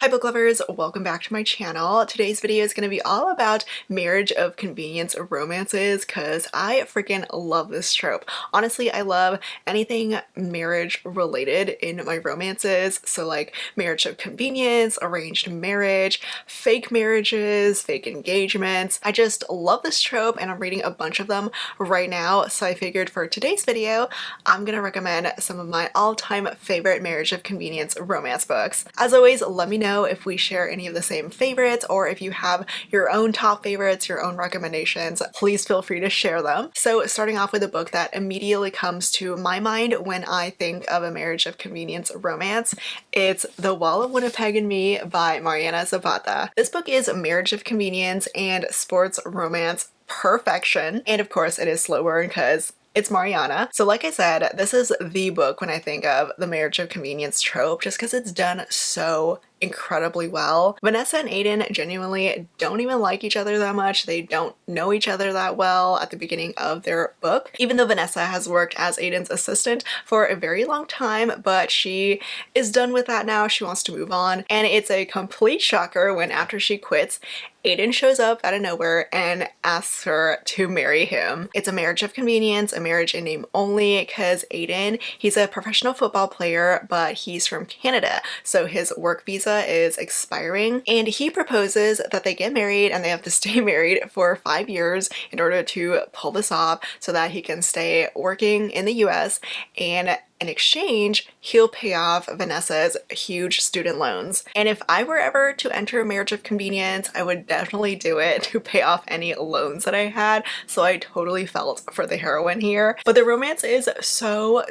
Hi book lovers, welcome back to my channel. Today's video is going to be all about marriage of convenience romances because I freaking love this trope. Honestly, I love anything marriage related in my romances. So like marriage of convenience, arranged marriage, fake marriages, fake engagements. I just love this trope and I'm reading a bunch of them right now. So I figured for today's video, I'm going to recommend some of my all-time favorite marriage of convenience romance books. As always, let me know if we share any of the same favorites or if you have your own top favorites, your own recommendations, please feel free to share them. So starting off with a book that immediately comes to my mind when I think of a marriage of convenience romance, it's The Wall of Winnipeg and Me by Mariana Zapata. This book is marriage of convenience and sports romance perfection. And of course it is slow burn because it's Mariana. So like I said, this is the book when I think of the marriage of convenience trope just because it's done so incredibly well. Vanessa and Aiden genuinely don't even like each other that much. They don't know each other that well at the beginning of their book, even though Vanessa has worked as Aiden's assistant for a very long time, but she is done with that now. She wants to move on, and it's a complete shocker when after she quits, Aiden shows up out of nowhere and asks her to marry him. It's a marriage of convenience, a marriage in name only, because Aiden, he's a professional football player, but he's from Canada, so his work visa is expiring, and he proposes that they get married and they have to stay married for 5 years in order to pull this off so that he can stay working in the US, and in exchange, he'll pay off Vanessa's huge student loans. And if I were ever to enter a marriage of convenience, I would definitely do it to pay off any loans that I had. So I totally felt for the heroine here. But the romance is so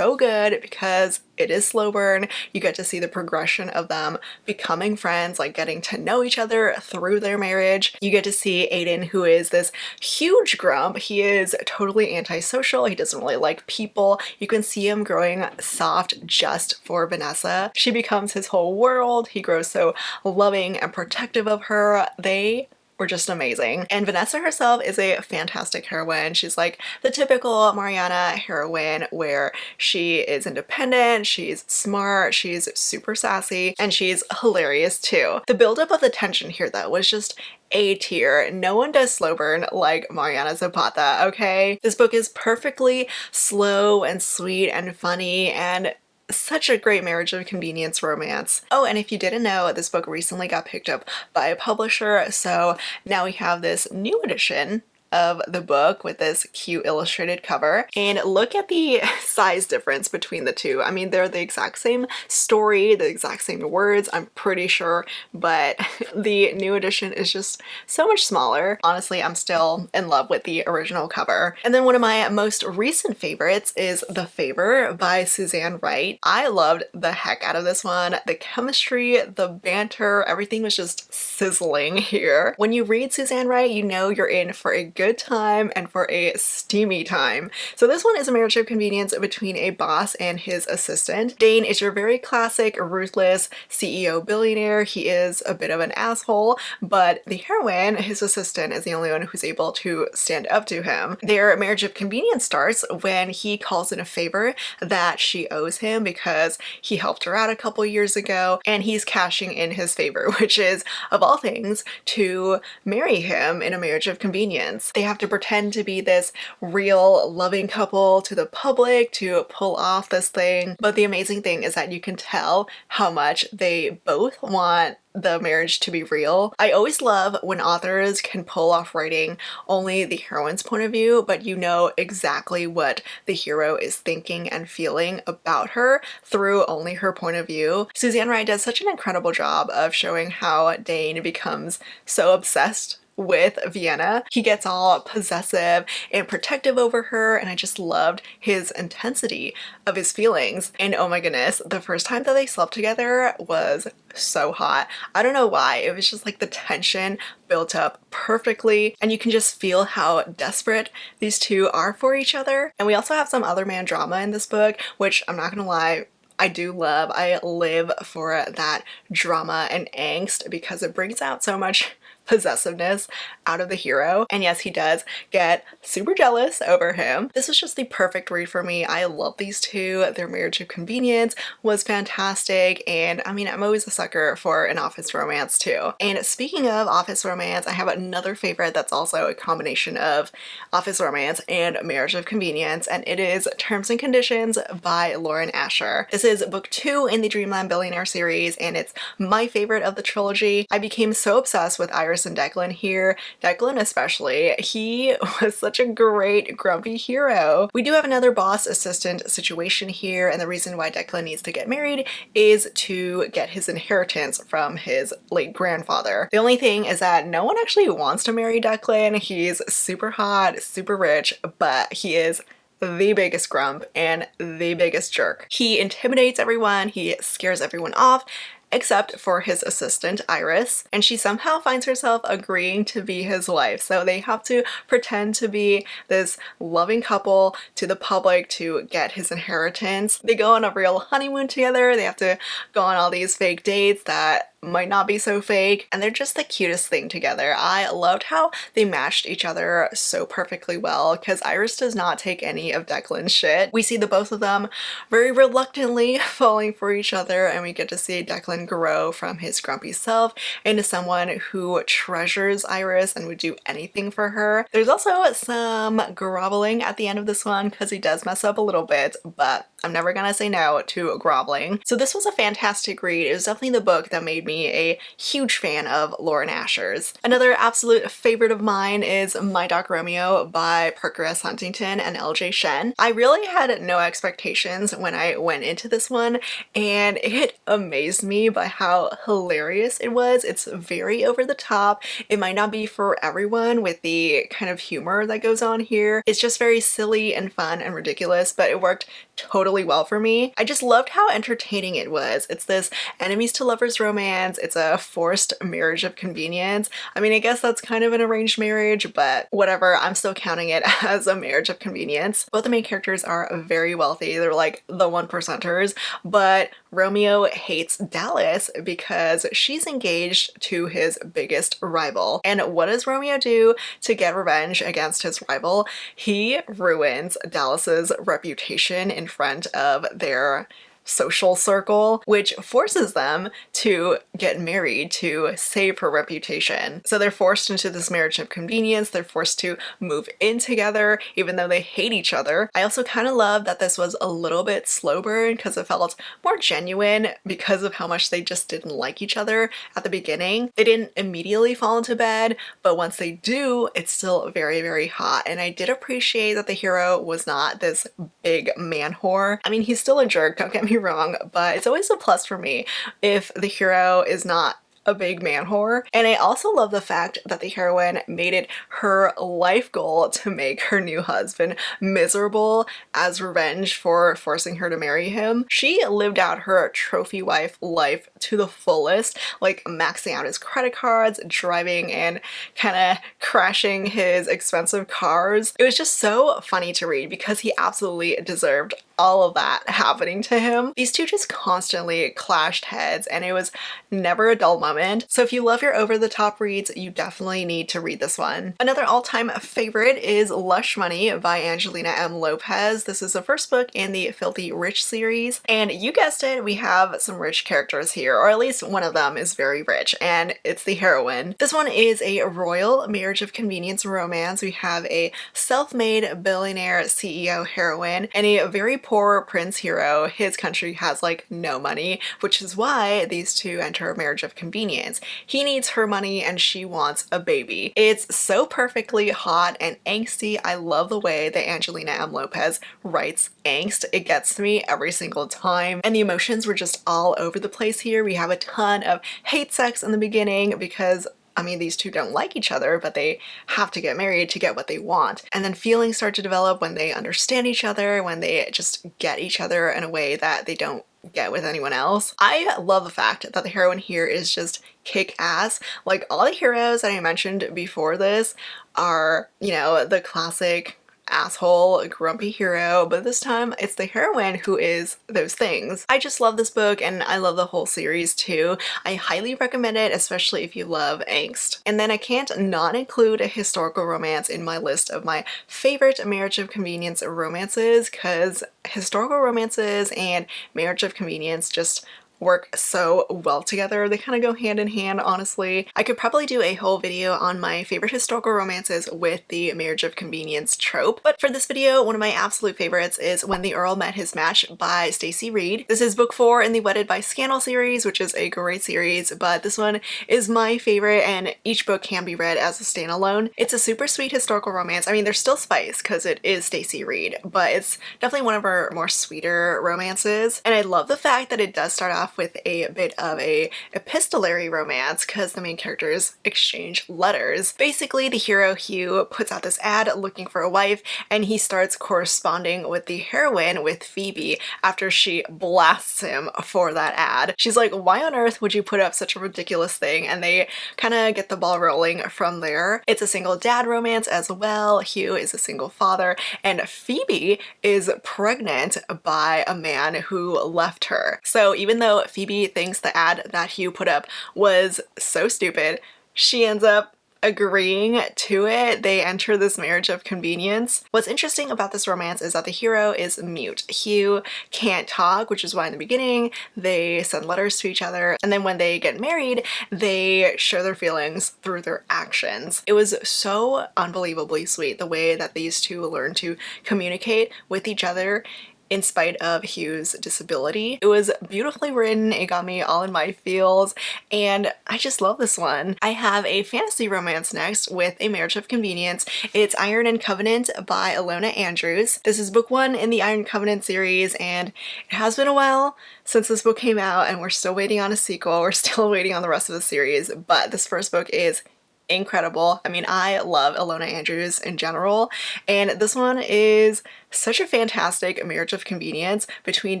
good because it is slow burn. You get to see the progression of them becoming friends, like getting to know each other through their marriage. You get to see Aiden, who is this huge grump. He is totally antisocial. He doesn't really like people. You can see him growing soft just for Vanessa. She becomes his whole world. He grows so loving and protective of her. They were just amazing. And Vanessa herself is a fantastic heroine. She's like the typical Mariana heroine where she is independent, she's smart, she's super sassy, and she's hilarious too. The buildup of the tension here though was just A tier. No one does slow burn like Mariana Zapata, okay? This book is perfectly slow and sweet and funny and such a great marriage of convenience romance. Oh, and if you didn't know, this book recently got picked up by a publisher, so now we have this new edition of the book with this cute illustrated cover. And look at the size difference between the two. I mean, they're the exact same story, the exact same words, I'm pretty sure, but the new edition is just so much smaller. Honestly, I'm still in love with the original cover. And then one of my most recent favorites is The Favor by Suzanne Wright. I loved the heck out of this one. The chemistry, the banter, everything was just sizzling here. When you read Suzanne Wright, you know you're in for a good time and for a steamy time. So this one is a marriage of convenience between a boss and his assistant. Dane is your very classic ruthless CEO billionaire. He is a bit of an asshole, but the heroine, his assistant, is the only one who's able to stand up to him. Their marriage of convenience starts when he calls in a favor that she owes him because he helped her out a couple years ago, and he's cashing in his favor, which is, of all things, to marry him in a marriage of convenience. They have to pretend to be this real loving couple to the public to pull off this thing. But the amazing thing is that you can tell how much they both want the marriage to be real. I always love when authors can pull off writing only the heroine's point of view, but you know exactly what the hero is thinking and feeling about her through only her point of view. Suzanne Wright does such an incredible job of showing how Dane becomes so obsessed with Vienna. He gets all possessive and protective over her, and I just loved his intensity of his feelings. And oh my goodness, the first time that they slept together was so hot. I don't know why, it was just like the tension built up perfectly, and you can just feel how desperate these two are for each other. And we also have some other man drama in this book, which I'm not gonna lie, I do love. I live for that drama and angst because it brings out so much possessiveness out of the hero. And yes, he does get super jealous over him. This was just the perfect read for me. I love these two. Their marriage of convenience was fantastic. And I mean, I'm always a sucker for an office romance too. And speaking of office romance, I have another favorite that's also a combination of office romance and marriage of convenience, and it is Terms and Conditions by Lauren Asher. This is book 2 in the Dreamland Billionaire series, and it's my favorite of the trilogy. I became so obsessed with Iris and Declan here. Declan especially. He was such a great grumpy hero. We do have another boss-assistant situation here, and the reason why Declan needs to get married is to get his inheritance from his late grandfather. The only thing is that no one actually wants to marry Declan. He's super hot, super rich, but he is the biggest grump and the biggest jerk. He intimidates everyone, he scares everyone off, except for his assistant Iris, and she somehow finds herself agreeing to be his wife. So they have to pretend to be this loving couple to the public to get his inheritance. They go on a real honeymoon together, they have to go on all these fake dates that might not be so fake, and they're just the cutest thing together. I loved how they matched each other so perfectly well, because Iris does not take any of Declan's shit. We see the both of them very reluctantly falling for each other, and we get to see Declan grow from his grumpy self into someone who treasures Iris and would do anything for her. There's also some groveling at the end of this one, because he does mess up a little bit, but I'm never gonna say no to groveling. So this was a fantastic read. It was definitely the book that made me a huge fan of Lauren Asher's. Another absolute favorite of mine is My Dog Romeo by Parker S. Huntington and LJ Shen. I really had no expectations when I went into this one, and it amazed me by how hilarious it was. It's very over the top. It might not be for everyone with the kind of humor that goes on here. It's just very silly and fun and ridiculous, but it worked totally well for me. I just loved how entertaining it was. It's this enemies to lovers romance. It's a forced marriage of convenience. I mean, I guess that's kind of an arranged marriage, but whatever, I'm still counting it as a marriage of convenience. Both the main characters are very wealthy. They're like the 1%ers, but Romeo hates Dallas because she's engaged to his biggest rival. And what does Romeo do to get revenge against his rival? He ruins Dallas's reputation in front of their social circle, which forces them to get married to save her reputation. So they're forced into this marriage of convenience. They're forced to move in together even though they hate each other. I also kind of love that this was a little bit slow burn because it felt more genuine because of how much they just didn't like each other at the beginning. They didn't immediately fall into bed, but once they do, it's still very, very hot. And I did appreciate that the hero was not this big man whore. I mean, he's still a jerk, don't get me wrong, but it's always a plus for me if the hero is not a big man whore. And I also love the fact that the heroine made it her life goal to make her new husband miserable as revenge for forcing her to marry him. She lived out her trophy wife life to the fullest, like maxing out his credit cards, driving and kind of crashing his expensive cars. It was just so funny to read because he absolutely deserved all of that happening to him. These two just constantly clashed heads, and it was never a dull moment. So if you love your over-the-top reads, you definitely need to read this one. Another all-time favorite is Lush Money by Angelina M. Lopez. This is the first book in the Filthy Rich series, and you guessed it, we have some rich characters here, or at least one of them is very rich, and it's the heroine. This one is a royal marriage of convenience romance. We have a self-made billionaire CEO heroine and a very poor prince hero. His country has like no money, which is why these two enter a marriage of convenience. He needs her money and she wants a baby. It's so perfectly hot and angsty. I love the way that Angelina M. Lopez writes angst. It gets to me every single time, and the emotions were just all over the place here. We have a ton of hate sex in the beginning because I mean, these two don't like each other, but they have to get married to get what they want. And then feelings start to develop when they understand each other, when they just get each other in a way that they don't get with anyone else. I love the fact that the heroine here is just kick-ass. Like all the heroes that I mentioned before this are, you know, the classic asshole, grumpy hero, but this time it's the heroine who is those things. I just love this book and I love the whole series too. I highly recommend it, especially if you love angst. And then I can't not include a historical romance in my list of my favorite marriage of convenience romances, because historical romances and marriage of convenience just work so well together. They kind of go hand in hand, honestly. I could probably do a whole video on my favorite historical romances with the marriage of convenience trope, but for this video, one of my absolute favorites is When the Earl Met His Match by Stacey Reid. This is book 4 in the Wedded by Scandal series, which is a great series, but this one is my favorite and each book can be read as a standalone. It's a super sweet historical romance. I mean, there's still spice because it is Stacey Reid, but it's definitely one of her more sweeter romances. And I love the fact that it does start off with a bit of a epistolary romance because the main characters exchange letters. Basically, the hero Hugh puts out this ad looking for a wife and he starts corresponding with the heroine, with Phoebe, after she blasts him for that ad. She's like, why on earth would you put up such a ridiculous thing? And they kind of get the ball rolling from there. It's a single dad romance as well. Hugh is a single father and Phoebe is pregnant by a man who left her. So even though Phoebe thinks the ad that Hugh put up was so stupid, she ends up agreeing to it. They enter this marriage of convenience. What's interesting about this romance is that the hero is mute. Hugh can't talk, which is why in the beginning they send letters to each other, and then when they get married, they show their feelings through their actions. It was so unbelievably sweet the way that these two learn to communicate with each other in spite of Hugh's disability. It was beautifully written, it got me all in my feels, and I just love this one. I have a fantasy romance next with a marriage of convenience. It's Iron and Covenant by Ilona Andrews. This is book 1 in the Iron Covenant series, and it has been a while since this book came out, and we're still waiting on a sequel. We're still waiting on the rest of the series, but this first book is incredible. I mean, I love Ilona Andrews in general, and this one is such a fantastic marriage of convenience between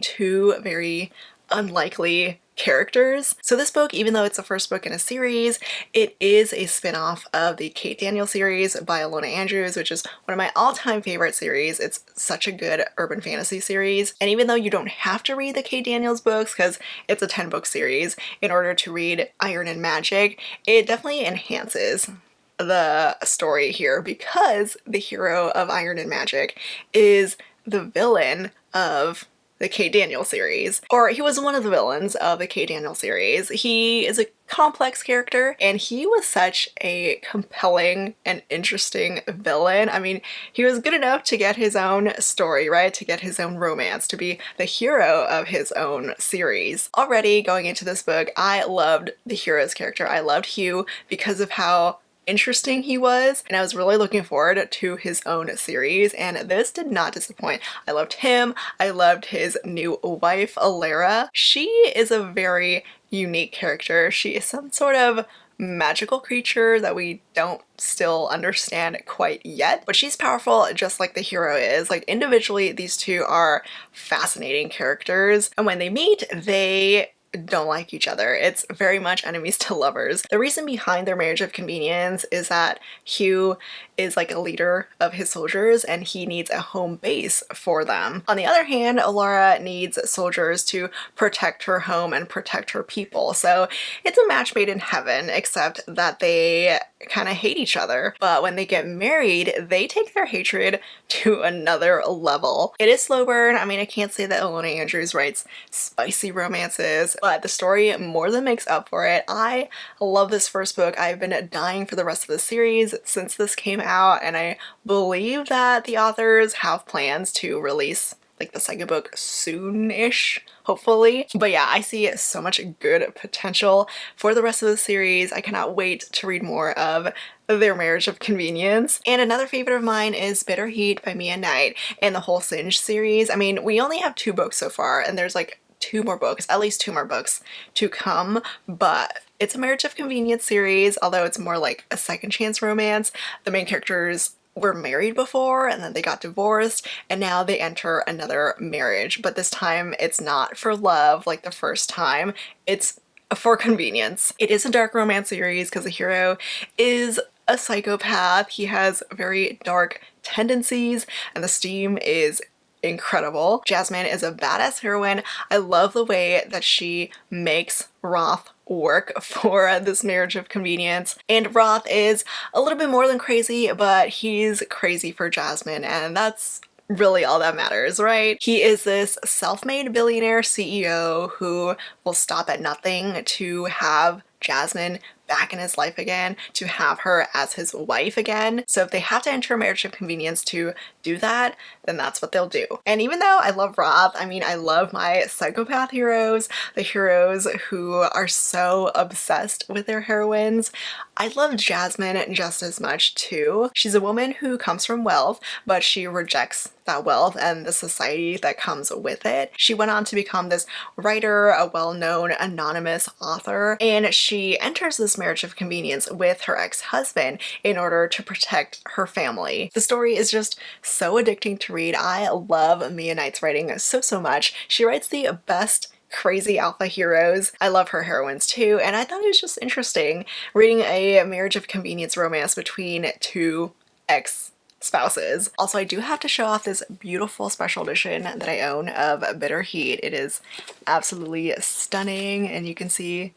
two very unlikely characters. So this book, even though it's the first book in a series, it is a spin-off of the Kate Daniel series by Ilona Andrews, which is one of my all-time favorite series. It's such a good urban fantasy series. And even though you don't have to read the Kate Daniels books because it's a 10-book series in order to read Iron and Magic, it definitely enhances the story here because the hero of Iron and Magic is the villain of the Kate Daniel series, or he was one of the villains of the Kate Daniel series. He is a complex character and he was such a compelling and interesting villain. I mean, he was good enough to get his own story, right? To get his own romance, to be the hero of his own series. Already going into this book, I loved the hero's character. I loved Hugh because of how interesting he was, and I was really looking forward to his own series, and this did not disappoint. I loved him. I loved his new wife, Alara. She is a very unique character. She is some sort of magical creature that we don't still understand quite yet, but she's powerful just like the hero is. Like, individually, these two are fascinating characters, and when they meet, they don't like each other. It's very much enemies to lovers. The reason behind their marriage of convenience is that Hugh is like a leader of his soldiers and he needs a home base for them. On the other hand, Alara needs soldiers to protect her home and protect her people. So it's a match made in heaven, except that they kind of hate each other. But when they get married, they take their hatred to another level. It is slow burn. I mean, I can't say that Ilona Andrews writes spicy romances, but the story more than makes up for it. I love this first book. I've been dying for the rest of the series since this came out, and I believe that the authors have plans to release like the second book soon-ish, hopefully. But yeah, I see so much good potential for the rest of the series. I cannot wait to read more of their marriage of convenience. And another favorite of mine is Bitter Heat by Mia Knight and the whole Singe series. I mean, we only have 2 books so far, and there's like 2 more books, at least 2 more books to come, but it's a marriage of convenience series, although it's more like a second chance romance. The main characters were married before and then they got divorced and now they enter another marriage, but this time it's not for love like the first time, it's for convenience. It is a dark romance series because the hero is a psychopath. He has very dark tendencies, and the steam is incredible. Jasmine is a badass heroine. I love the way that she makes Roth work for this marriage of convenience. And Roth is a little bit more than crazy, but he's crazy for Jasmine, and that's really all that matters, right? He is this self-made billionaire CEO who will stop at nothing to have Jasmine back in his life again, to have her as his wife again. So if they have to enter a marriage of convenience to do that, then that's what they'll do. And even though I love Roth, I mean, I love my psychopath heroes, the heroes who are so obsessed with their heroines, I love Jasmine just as much too. She's a woman who comes from wealth, but she rejects that wealth and the society that comes with it. She went on to become this writer, a well-known anonymous author, and she enters this marriage of convenience with her ex-husband in order to protect her family. The story is just so addicting to read. I love Mia Knight's writing so much. She writes the best crazy alpha heroes. I love her heroines too, and I thought it was just interesting reading a marriage of convenience romance between two ex-spouses. Also, I do have to show off this beautiful special edition that I own of Bitter Heat. It is absolutely stunning, and you can see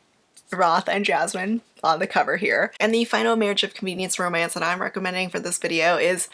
Roth and Jasmine on the cover here. And the final marriage of convenience romance that I'm recommending for this video is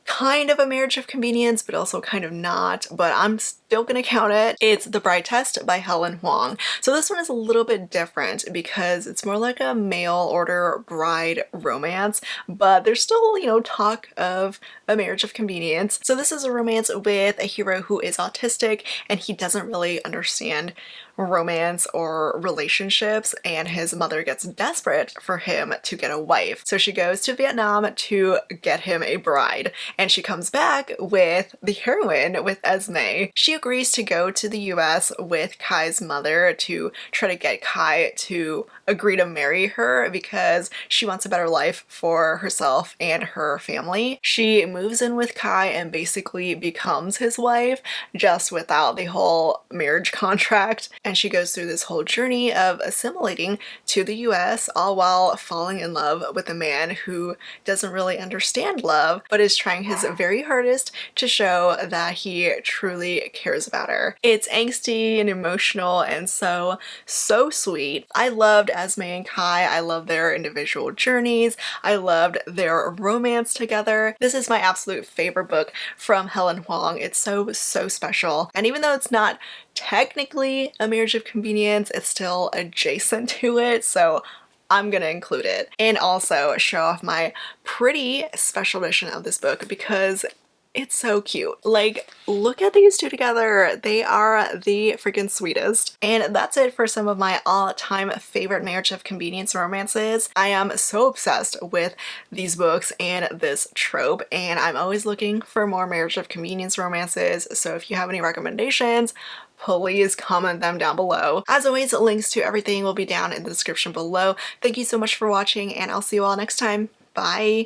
kind of a marriage of convenience, but also kind of not, but I'm still gonna count it. It's The Bride Test by Helen Huang. So this one is a little bit different because it's more like a mail order bride romance, but there's still, you know, talk of a marriage of convenience. So this is a romance with a hero who is autistic and he doesn't really understand romance or relationships, and his mother gets desperate for him to get a wife. So she goes to Vietnam to get him a bride, and she comes back with the heroine, with Esme. She agrees to go to the US with Kai's mother to try to get Kai to agree to marry her because she wants a better life for herself and her family. She moves in with Kai and basically becomes his wife, just without the whole marriage contract. And she goes through this whole journey of assimilating to the US, all while falling in love with a man who doesn't really understand love, but is trying his very hardest to show that he truly cares about her. It's angsty and emotional and so sweet. I loved Esme and Kai. I love their individual journeys. I loved their romance together. This is my absolute favorite book from Helen Huang. It's so special. And even though it's not technically a marriage of convenience, it's still adjacent to it, so I'm gonna include it. And also show off my pretty special edition of this book because it's so cute. Like, look at these two together. They are the freaking sweetest. And that's it for some of my all-time favorite marriage of convenience romances. I am so obsessed with these books and this trope, and I'm always looking for more marriage of convenience romances. So if you have any recommendations, please comment them down below. As always, links to everything will be down in the description below. Thank you so much for watching, and I'll see you all next time. Bye!